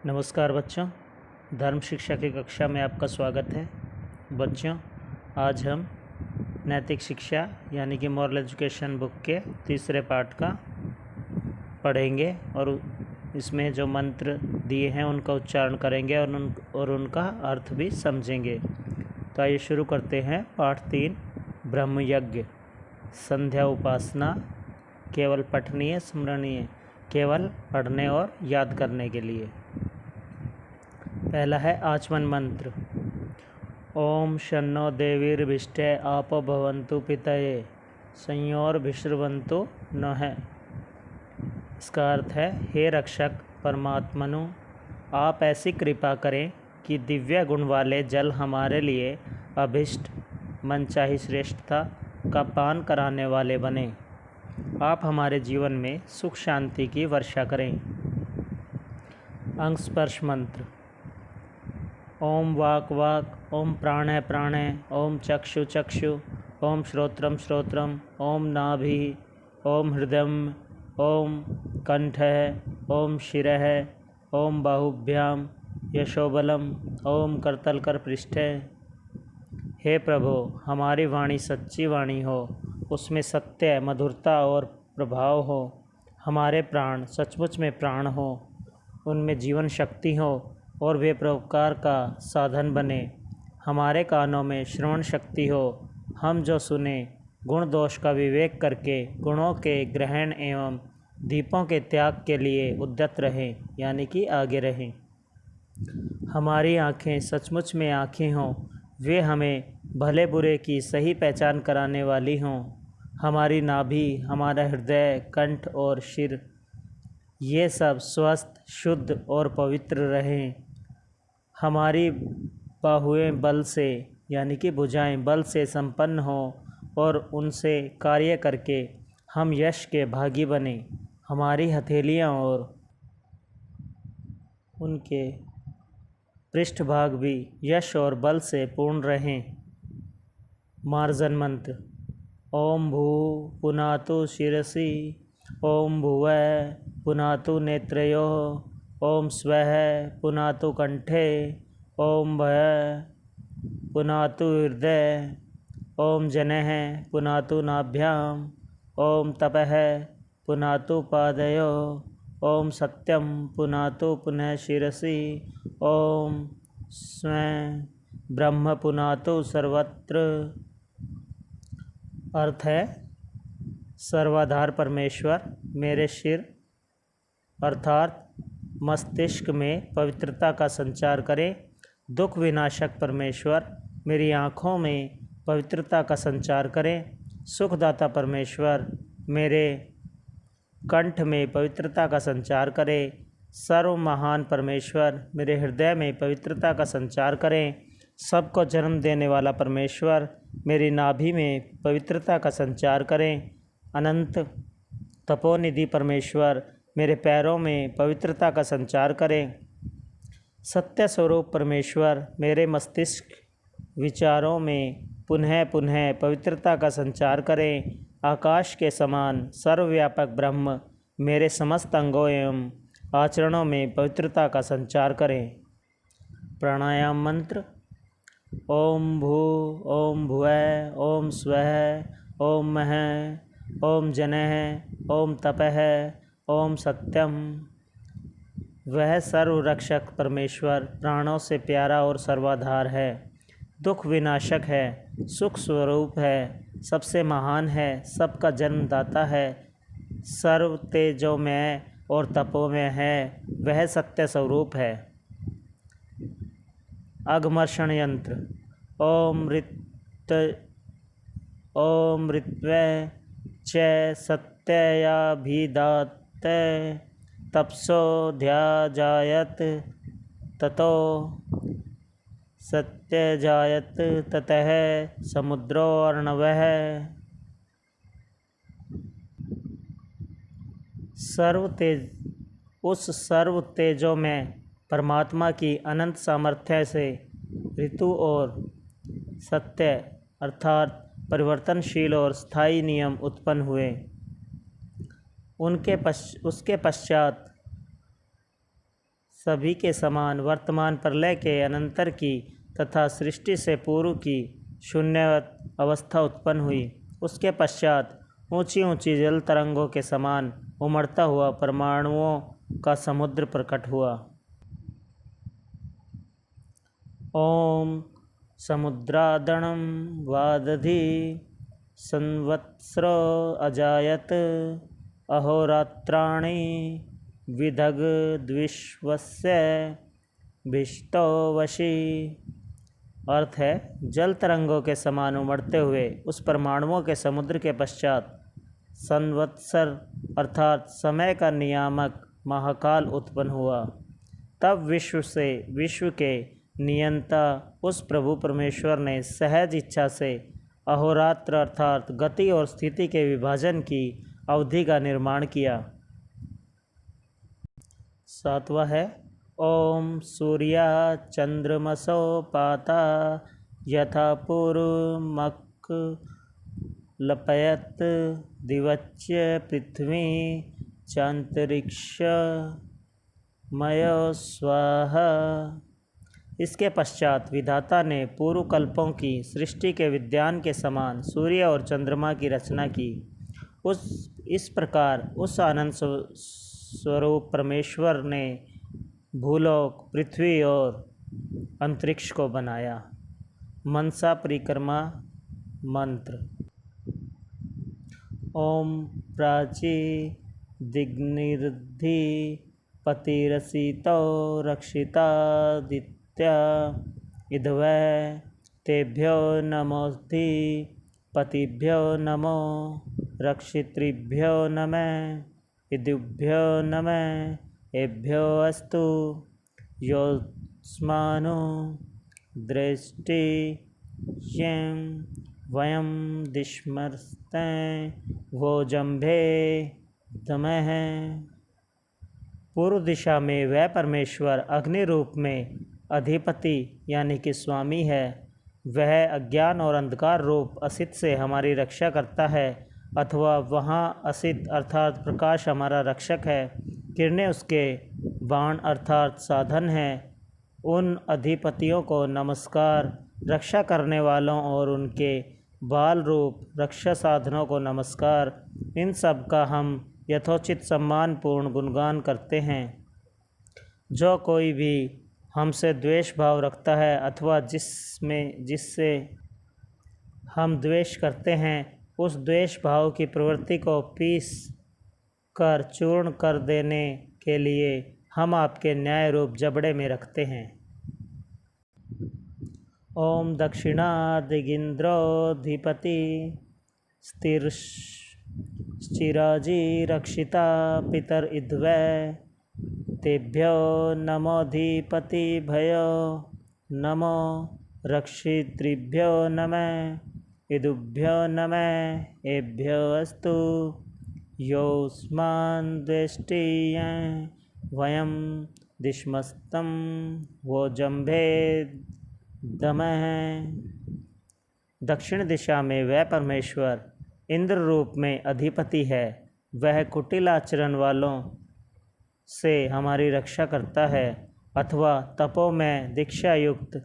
नमस्कार बच्चों, धर्म शिक्षा की कक्षा में आपका स्वागत है। बच्चों, आज हम नैतिक शिक्षा यानी कि मॉरल एजुकेशन बुक के तीसरे पार्ट का पढ़ेंगे और इसमें जो मंत्र दिए हैं उनका उच्चारण करेंगे और उनका अर्थ भी समझेंगे। तो आइए शुरू करते हैं। पाठ 3, ब्रह्म यज्ञ। संध्या उपासना केवल पठनीय स्मरणीय, केवल पढ़ने और याद करने के लिए। पहला है आचमन मंत्र। ओम शन्नो देवीर्भिष्टे आपो भवन्तु पितये संयोर्भिषृवन्तु नः। इसका अर्थ है, हे रक्षक परमात्मनु, आप ऐसी कृपा करें कि दिव्य गुण वाले जल हमारे लिए अभिष्ट मनचाही श्रेष्ठता का पान कराने वाले बने। आप हमारे जीवन में सुख शांति की वर्षा करें। अंग स्पर्श मंत्र। ओम वाक् वाक्, ओम प्राणः प्राणः, ओम चक्षु चक्षु, ओम श्रोत्रम श्रोत्रम, ओम नाभिः, ओम हृदयम्, ओम कंठः, ओम शिरः, ओम बाहुभ्याम यशोबलम, ओम करतलकर पृष्ठः। हे प्रभु, हमारी वाणी सच्ची वाणी हो, उसमें सत्य, मधुरता और प्रभाव हो। हमारे प्राण सचमुच में प्राण हो, उनमें जीवन शक्ति हो और वे परोपकार का साधन बने। हमारे कानों में श्रवण शक्ति हो, हम जो सुने गुण दोष का विवेक करके गुणों के ग्रहण एवं दीपों के त्याग के लिए उद्यत रहें, यानी कि आगे रहें। हमारी आँखें सचमुच में आँखें हों, वे हमें भले बुरे की सही पहचान कराने वाली हों। हमारी नाभि, हमारा हृदय, कंठ और सिर, ये सब स्वस्थ, शुद्ध और पवित्र रहें। हमारी बाहुएं बल से यानी कि भुजाएं बल से संपन्न हों और उनसे कार्य करके हम यश के भागी बने। हमारी हथेलियां और उनके पृष्ठभाग भी यश और बल से पूर्ण रहें। मार्जन मंत्र। ओम भू पुनातु शिरसि, ओम भुवः पुनातु नेत्रयोः, ओम स्वः पुनातु कंठे, ओम भः पुनातु हृदय, ओम जनः पुनातु नाभ्याम, ओम तपः पुनातु पादयोः, ओम सत्यम पुनातु पुनः शिरसि, ओम स्वयं ब्रह्म पुनातु सर्वत्र। अर्थ है, सर्वाधार परमेश्वर मेरे सिर अर्थात मस्तिष्क में पवित्रता का संचार करें। दुख विनाशक परमेश्वर मेरी आँखों में पवित्रता का संचार करें। सुखदाता परमेश्वर मेरे कंठ में पवित्रता का संचार करें। सर्व महान परमेश्वर मेरे हृदय में पवित्रता का संचार करें। सबको जन्म देने वाला परमेश्वर मेरी नाभि में पवित्रता का संचार करें। अनंत तपोनिधि परमेश्वर मेरे पैरों में पवित्रता का संचार करें। सत्य स्वरूप परमेश्वर मेरे मस्तिष्क विचारों में पुनः पुनः पवित्रता का संचार करें। आकाश के समान सर्वव्यापक ब्रह्म मेरे समस्त अंगों एवं आचरणों में पवित्रता का संचार करें। प्राणायाम मंत्र। ओम भू, ओम भुवः, ओम स्वः, ओम महः, ओम जनः, ओम तपः, ओम सत्यम। वह सर्वरक्षक परमेश्वर प्राणों से प्यारा और सर्वाधार है, दुख विनाशक है, सुख स्वरूप है, सबसे महान है, सबका जन्मदाता है, सर्व तेजोमय और तपोमय है, वह सत्य स्वरूप है। अघमर्षण यंत्र। ओम ऋत्वः च सत्ययाभिधात तपसो ध्याजायत ततो सत्यजायत ततः समुद्रो अर्णवः। उस सर्व तेजों में परमात्मा की अनंत सामर्थ्य से ऋतु और सत्य अर्थात परिवर्तनशील और स्थायी नियम उत्पन्न हुए। उसके पश्चात सभी के समान वर्तमान प्रलय के अनंतर की तथा सृष्टि से पूर्व की शून्यवत अवस्था उत्पन्न हुई। उसके पश्चात ऊंची ऊंची जल तरंगों के समान उमड़ता हुआ परमाणुओं का समुद्र प्रकट हुआ। ओम समुद्रादणं वादधि संवत्सरो अजायत अहोरात्राणि विदग्द्विश्वस्य भिष्टो वशी। अर्थ है, जल तरंगों के समान उमड़ते हुए उस परमाणुओं के समुद्र के पश्चात संवत्सर अर्थात समय का नियामक महाकाल उत्पन्न हुआ। तब विश्व के नियंता उस प्रभु परमेश्वर ने सहज इच्छा से अहोरात्र अर्थात गति और स्थिति के विभाजन की अवधि का निर्माण किया। 7वां है ओम सूर्या चंद्रमसो पाता यथा पूर्वमक लपयत दिवच्य पृथ्वी चांतरिक्ष मयो स्वाहा। इसके पश्चात विधाता ने पूर्व कल्पों की सृष्टि के विद्यान के समान सूर्य और चंद्रमा की रचना की। इस प्रकार उस आनंद स्वरूप परमेश्वर ने भूलोक, पृथ्वी और अंतरिक्ष को बनाया। मनसा परिक्रमा मंत्र। ओम प्राची दिग्निर्धि पतिरसितो रक्षितादित्या इद्वै तेभ्यो नमोऽस्ति पतिभ्यो नमो रक्षितृभ्यो नमः इदुभ्यो नमः एभ्यो अस्तु योऽस्मानो दृष्टि यं वयं दिश्मस्ते वो जंभे दमः। पूर्व दिशा में वह परमेश्वर अग्नि रूप में अधिपति यानी कि स्वामी है। वह अज्ञान और अंधकार रूप असित से हमारी रक्षा करता है, अथवा वहाँ असित अर्थात प्रकाश हमारा रक्षक है। किरणें उसके बाण अर्थात साधन हैं। उन अधिपतियों को नमस्कार, रक्षा करने वालों और उनके बाल रूप रक्षा साधनों को नमस्कार। इन सब का हम यथोचित सम्मानपूर्ण गुणगान करते हैं। जो कोई भी हमसे द्वेष भाव रखता है अथवा जिससे हम द्वेष करते हैं, उस द्वेष भाव की प्रवृत्ति को पीस कर चूर्ण कर देने के लिए हम आपके न्याय रूप जबड़े में रखते हैं। ओम दक्षिणादिगिंद्रोधिपति स्थिराजी रक्षिता पितर इद्वै तेभ्यो नमोधिपतिभ्यो नमो रक्षितृभ्यो नमः इदुभ्यो नमः एभ्यो अस्तु योऽस्मान् द्वेष्टियं वयं दिश्मस्तं वो जंभे दमः। दक्षिण दिशा में वह परमेश्वर इंद्र रूप में अधिपति है। वह कुटिल आचरण वालों से हमारी रक्षा करता है, अथवा तपो में दीक्षा युक्त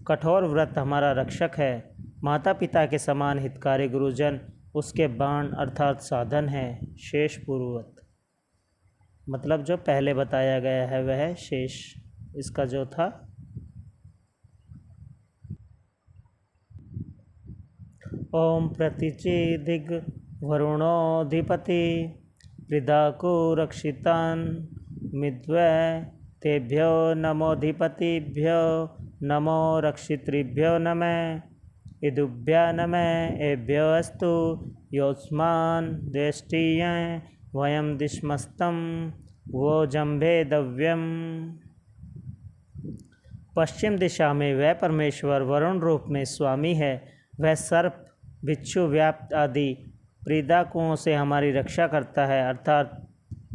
कठोर व्रत हमारा रक्षक है। माता पिता के समान हितकारी गुरुजन उसके बाण अर्थात साधन हैं। शेष पूर्ववत, मतलब जो पहले बताया गया है वह शेष इसका जो था। ओम प्रतिचिदिग वरुणोधिपति वृदाकु रक्षितान् मिद्वै तेभ्यो नमोधिपतिभ्यो नमो रक्षितृभ्यो नमः इदुभ्या नमः एभ्यो अस्तु योऽस्मान् द्वेष्टियं वयं दिश्मस्तं वो जंभे दव्यम। पश्चिम दिशा में वह परमेश्वर वरुण रूप में स्वामी है। वह सर्प, बिच्छू, व्याप्त आदि प्रीदाकुओं से हमारी रक्षा करता है अर्थात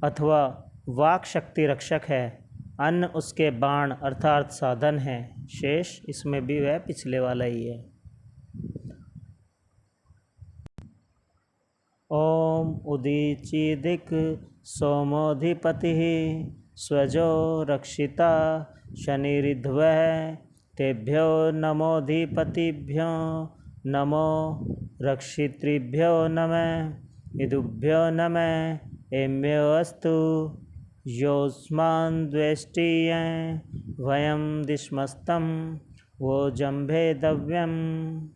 अथवा वाक शक्ति रक्षक है। अन्न उसके बाण अर्थात साधन है। शेष इसमें भी वह पिछले वाला ही है। ओम उदीचिदिक सोमोधिपति स्वजो रक्षिता शनिरिध्वः तेभ्यो नमोऽधिपतिभ्यो नमो रक्षितृभ्यो नमः इदुभ्यो नमः एम्यो अस्तु योऽस्मान् द्वेष्टियं वयं दिश्मस्तं वो जम्भेदव्यम्।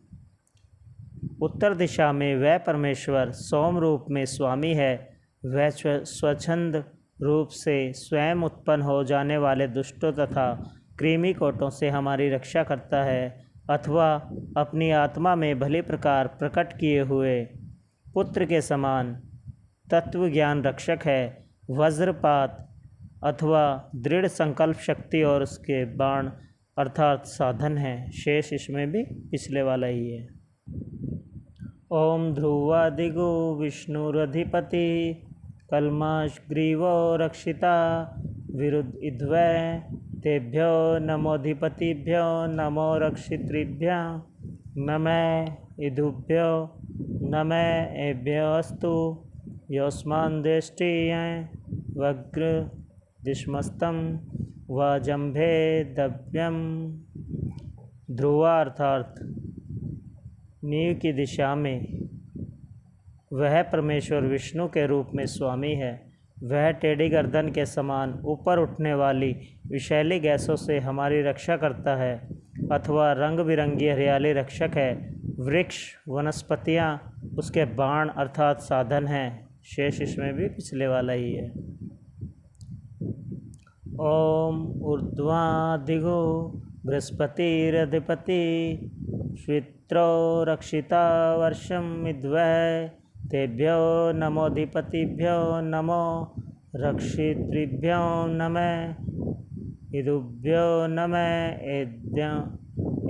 उत्तर दिशा में वह परमेश्वर सोम रूप में स्वामी है। वह स्वच्छंद रूप से स्वयं उत्पन्न हो जाने वाले दुष्टों तथा कृमि कोटों से हमारी रक्षा करता है, अथवा अपनी आत्मा में भली प्रकार प्रकट किए हुए पुत्र के समान तत्व ज्ञान रक्षक है। वज्रपात अथवा दृढ़ संकल्प शक्ति और उसके बाण अर्थात साधन है। शेष इसमें भी पिछले वाला ही है। ओम ध्रुवादिगो विष्णुरधिपति कल्माशग्रीवो रक्षिता विरुद्ध्वै तेभ्यो नमोऽधिपतिभ्यो नमो रक्षितृभ्यो नमः इदुभ्यो नमः एभ्यो अस्तु योऽस्मान् द्वेष्टियं वग्र दिश्मस्तं वाजम्भेदव्यम्। ध्रुवा अर्थात नीव की दिशा में वह परमेश्वर विष्णु के रूप में स्वामी है। वह टेढ़ी गर्दन के समान ऊपर उठने वाली विषैली गैसों से हमारी रक्षा करता है, अथवा रंग बिरंगी हरियाली रक्षक है। वृक्ष वनस्पतियाँ उसके बाण अर्थात साधन हैं। शेष इसमें भी पिछले वाला ही है। ओम ऊर्ध्वादिगो बृहस्पतिरधिपति श्वित्रो रक्षिता वर्षं विद्वः तेभ्यो नमोऽधिपतिभ्यो नमो रक्षितृभ्यो नमः इदुभ्यो नमः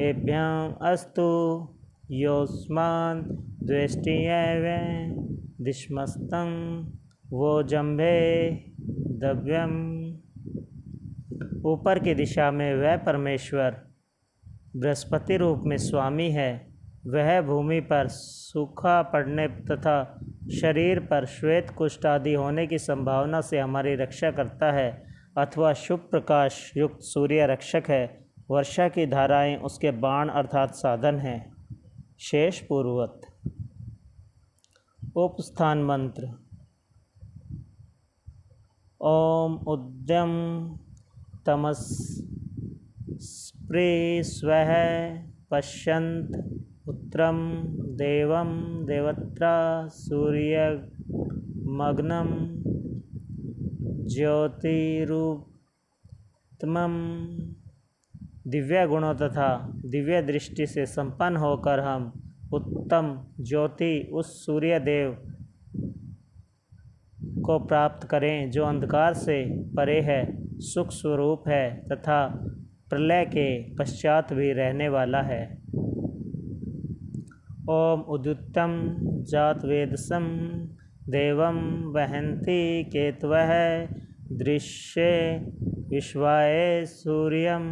एभ्याम् अस्तु योऽस्मान् द्वेष्टियं दिश्मस्तं वो जम्भे दव्यम्। ऊपर की दिशा में वह परमेश्वर बृहस्पति रूप में स्वामी है। वह भूमि पर सूखा पड़ने तथा शरीर पर श्वेत कुष्ठ आदि होने की संभावना से हमारी रक्षा करता है, अथवा शुभ प्रकाश युक्त सूर्य रक्षक है। वर्षा की धाराएं उसके बाण अर्थात साधन हैं। शेष पूर्ववत। उपस्थान मंत्र। ओम उद्यम तमस्प्रे स्वः पश्यन्त उत्तरं देवं देवत्रा सूर्यमग्नं ज्योतिरूपमं। दिव्य गुणों तथा दिव्य दृष्टि से संपन्न होकर हम उत्तम ज्योति उस सूर्य देव को प्राप्त करें जो अंधकार से परे है, सुख स्वरूप है तथा प्रलय के पश्चात भी रहने वाला है। ओम उद्युक्तं जातवेदसं देवं वहन्ति केतवः दृश्ये विश्वाय सूर्यम।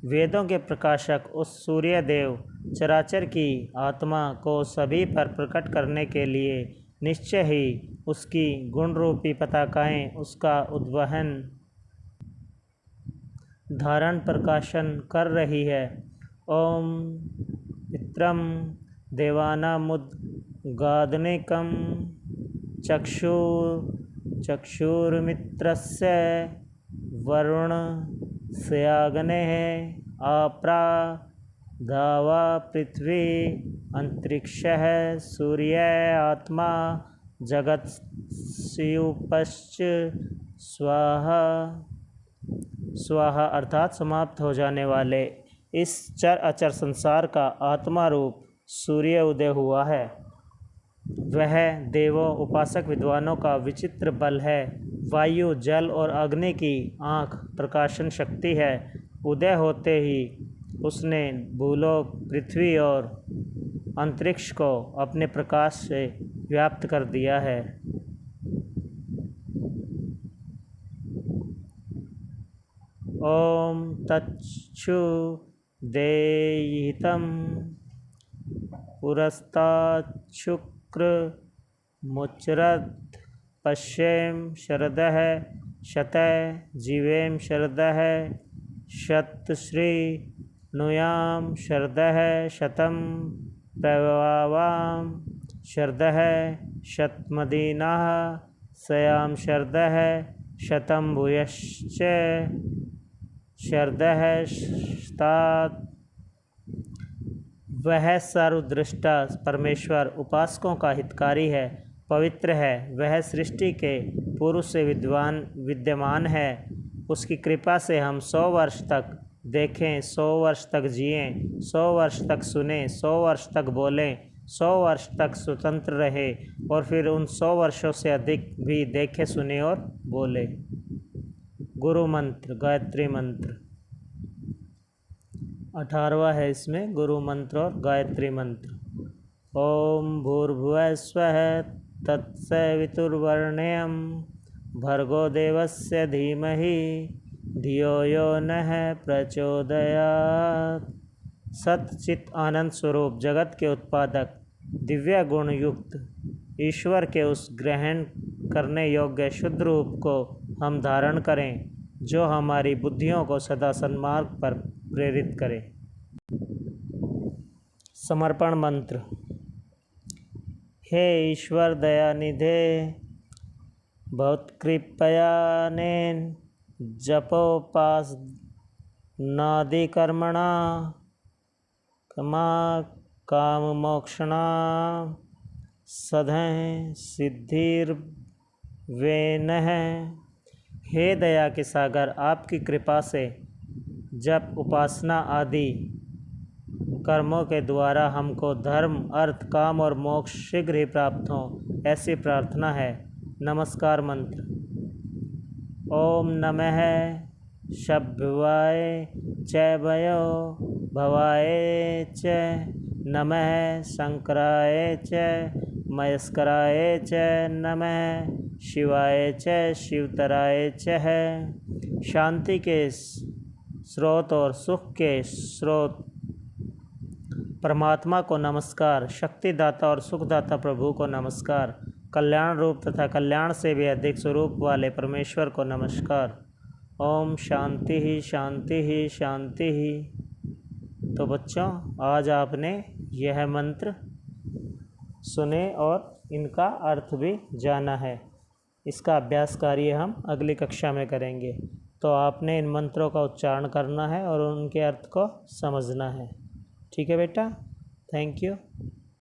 वेदों के प्रकाशक उस सूर्य देव चराचर की आत्मा को सभी पर प्रकट करने के लिए निश्चय ही उसकी गुण रूपी पताकाएँ उसका उद्वहन धारण प्रकाशन कर रही है। ओम पित्रम देवानामुद्गादनिकं चक्षुर्मित्रस्य वरुणस्याग्नेः आपरा धावा पृथ्वी अंतरिक्षः सूर्य आत्मा जगत्स्युपश्च स्वाहा। स्वाहा अर्थात समाप्त हो जाने वाले इस चर अचर संसार का आत्मा रूप सूर्य उदय हुआ है। वह देवों उपासक विद्वानों का विचित्र बल है। वायु जल और अग्नि की आँख प्रकाशन शक्ति है। उदय होते ही उसने भूलोक पृथ्वी और अंतरिक्ष को अपने प्रकाश से व्याप्त कर दिया है। ओम तच्छु देयितं पुरस्ताच्छुक्र मुच्रत पश्येम शरदः शतय जीवेम शरदः शतश्री नुयाम शरदः शतम प्रवावाम शरदः शतमदीनाः सयाम शरदः शतम भूयश्च शरदः शतात। वह सर्वदृष्टा परमेश्वर उपासकों का हितकारी है, पवित्र है। वह सृष्टि के पूर्व से विद्यमान है। उसकी कृपा से हम 100 वर्ष तक देखें, 100 वर्ष तक जिएं, 100 वर्ष तक सुने, 100 वर्ष तक बोलें, 100 वर्ष तक स्वतंत्र रहे और फिर उन 100 वर्षों से अधिक भी देखे, सुने और बोले। गुरु मंत्र, गायत्री मंत्र 18वां है इसमें, गुरु मंत्र और गायत्री मंत्र। ओम भूर्भुवः स्वः तत्सवितुर्वरेण्यं भर्गो देवस्य धीमहि धियो यो नः प्रचोदयात्। सच्चित आनंद स्वरूप जगत के उत्पादक दिव्य गुण युक्त ईश्वर के उस ग्रहण करने योग्य शुद्ध रूप को हम धारण करें जो हमारी बुद्धियों को सदा सन्मार्ग पर प्रेरित करे। समर्पण मंत्र। हे ईश्वर दयानिधे भवत्कृपयानेन जपोपासनादिकर्मणा काम मोक्षणा सधः सिद्धिर्वेनः। हे दया के सागर, आपकी कृपा से जप, उपासना आदि कर्मों के द्वारा हमको धर्म, अर्थ, काम और मोक्ष शीघ्र ही प्राप्त हो, ऐसी प्रार्थना है। नमस्कार मंत्र। ओम नमः शंभुवाय च भयो भवाय च नमः शंकराय च मयस्कराय च नमः शिवाय च शिवतराय च। शांति के स्रोत और सुख के स्रोत परमात्मा को नमस्कार। शक्तिदाता और सुखदाता प्रभु को नमस्कार। कल्याण रूप तथा कल्याण से भी अधिक स्वरूप वाले परमेश्वर को नमस्कार। ओम शांति ही शांति ही शांति ही। तो बच्चों, आज आपने यह मंत्र सुने और इनका अर्थ भी जाना है। इसका अभ्यास कार्य हम अगली कक्षा में करेंगे। तो आपने इन मंत्रों का उच्चारण करना है और उनके अर्थ को समझना है। ठीक है बेटा, थैंक यू।